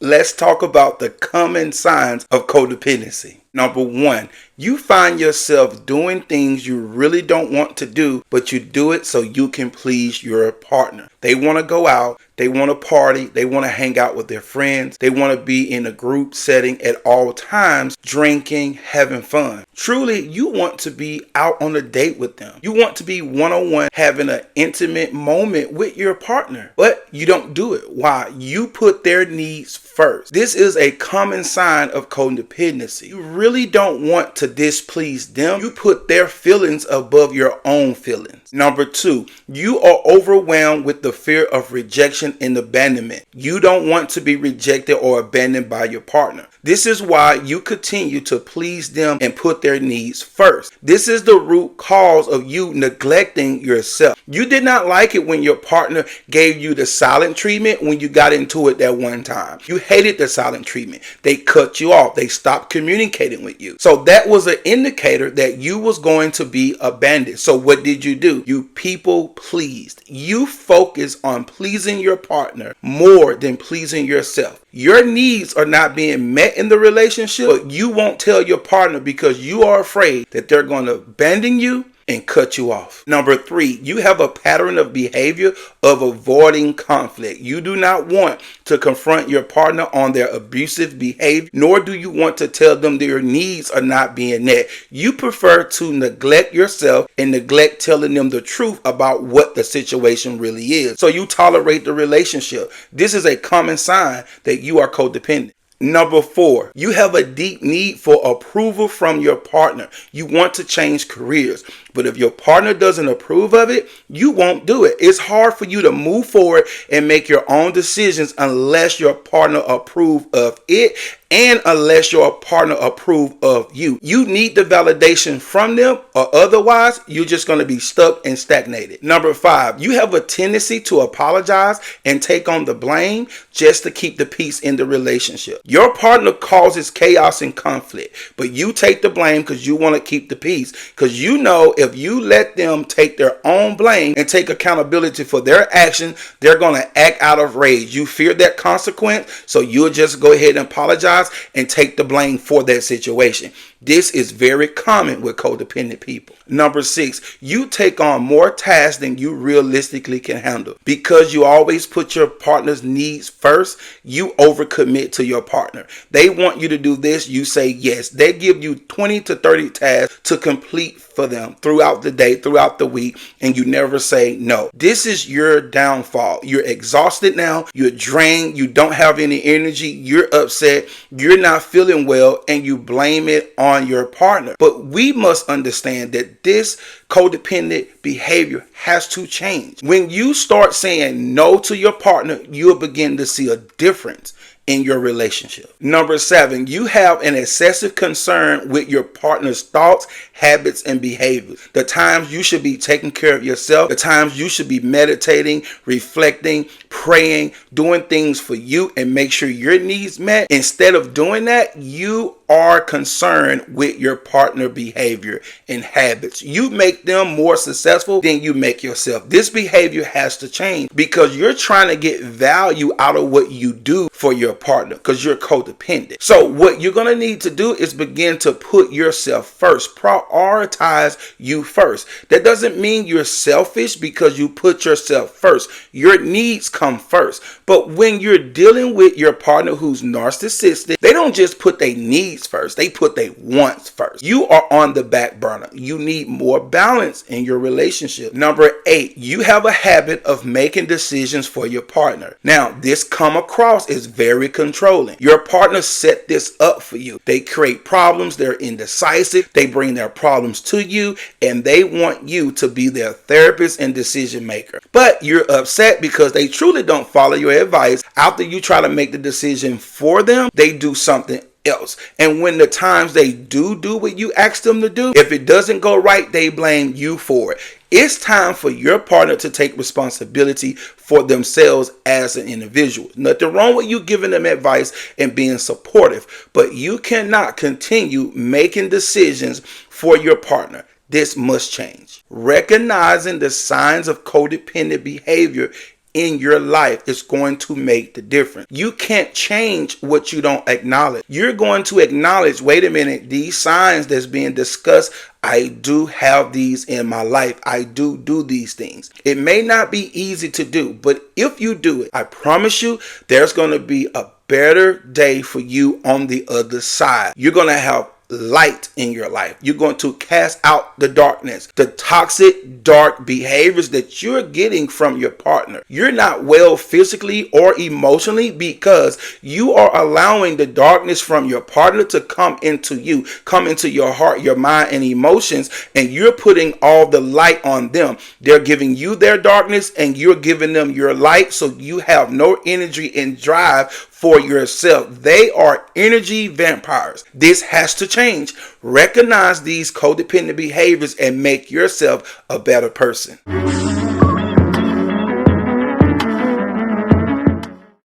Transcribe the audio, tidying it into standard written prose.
Let's talk about the common signs of codependency. Number one, you find yourself doing things you really don't want to do, but you do it so you can please your partner. They want to go out, they want to party, they want to hang out with their friends, they want to be in a group setting at all times, drinking, having fun. Truly, you want to be out on a date with them. You want to be one-on-one, having an intimate moment with your partner, but you don't do it. Why? You put their needs first. This is a common sign of codependency. You really don't want to displease them. You put their feelings above your own feelings. Number two, you are overwhelmed with the fear of rejection and abandonment. You don't want to be rejected or abandoned by your partner. This is why you continue to please them and put their needs first. This is the root cause of you neglecting yourself. You did not like it when your partner gave you the silent treatment when you got into it that one time. You hated the silent treatment. They cut you off. They stopped communicating with you. So that was an indicator that you was going to be abandoned. So what did you do? You people pleased. You focus on pleasing your partner more than pleasing yourself. Your needs are not being met in the relationship, but you won't tell your partner because you are afraid that they're going to abandon you and cut you off. Number three, you have a pattern of behavior of avoiding conflict. You do not want to confront your partner on their abusive behavior, nor do you want to tell them their needs are not being met. You prefer to neglect yourself and neglect telling them the truth about what the situation really is. So you tolerate the relationship. This is a common sign that you are codependent. Number four, you have a deep need for approval from your partner. You want to change careers, but if your partner doesn't approve of it, you won't do it. It's hard for you to move forward and make your own decisions unless your partner approves of it and unless your partner approves of you. You need the validation from them, or otherwise you're just going to be stuck and stagnated. Number five, you have a tendency to apologize and take on the blame just to keep the peace in the relationship. Your partner causes chaos and conflict, but you take the blame because you want to keep the peace, because you know if you let them take their own blame and take accountability for their action, they're going to act out of rage. You fear that consequence, so you'll just go ahead and apologize and take the blame for that situation. This is very common with codependent people. Number six, you take on more tasks than you realistically can handle. Because you always put your partner's needs first, you overcommit to your partner. They want you to do this, you say yes. They give you 20 to 30 tasks to complete for them throughout the day, throughout the week, and you never say no. This is your downfall. You're exhausted now, you're drained, you don't have any energy, you're upset, you're not feeling well, and you blame it on your partner. But we must understand that this codependent behavior has to change. When you start saying no to your partner, you'll begin to see a difference in your relationship. Number seven, you have an excessive concern with your partner's thoughts, habits, and behaviors. The times you should be taking care of yourself, the times you should be meditating, reflecting, praying, doing things for you and make sure your needs met. Instead of doing that, you are concerned with your partner behavior and habits. You make them more successful than you make yourself. This behavior has to change because you're trying to get value out of what you do for your partner because you're codependent. So what you're going to need to do is begin to put yourself first. Prioritize you first. That doesn't mean you're selfish because you put yourself first. Your needs come first. But when you're dealing with your partner who's narcissistic, they don't just put their needs first. They put their wants first. You are on the back burner. You need more balance in your relationship. Number 8, you have a habit of making decisions for your partner. Now, this come across as very controlling. Your partner set this up for you. They create problems. They're indecisive. They bring their problems to you and they want you to be their therapist and decision maker. But you're upset because they truly don't follow your advice. After you try to make the decision for them, they do something else. And when the times they do what you ask them to do, if it doesn't go right, they blame you for it. It's time for your partner to take responsibility for themselves as an individual. Nothing wrong with you giving them advice and being supportive, but you cannot continue making decisions for your partner. This must change. Recognizing the signs of codependent behavior in your life is going to make the difference. You can't change what you don't acknowledge. You're going to acknowledge, wait a minute, these signs that's being discussed, I do have these in my life. I do these things. It may not be easy to do, but if you do it, I promise you, there's going to be a better day for you on the other side. You're going to have light in your life. You're going to cast out the darkness, the toxic, dark behaviors that you're getting from your partner. You're not well physically or emotionally because you are allowing the darkness from your partner to come into you, come into your heart, your mind, and emotions, and you're putting all the light on them. They're giving you their darkness and you're giving them your light, so you have no energy and drive for yourself. They are energy vampires. This has to change. Recognize these codependent behaviors and make yourself a better person.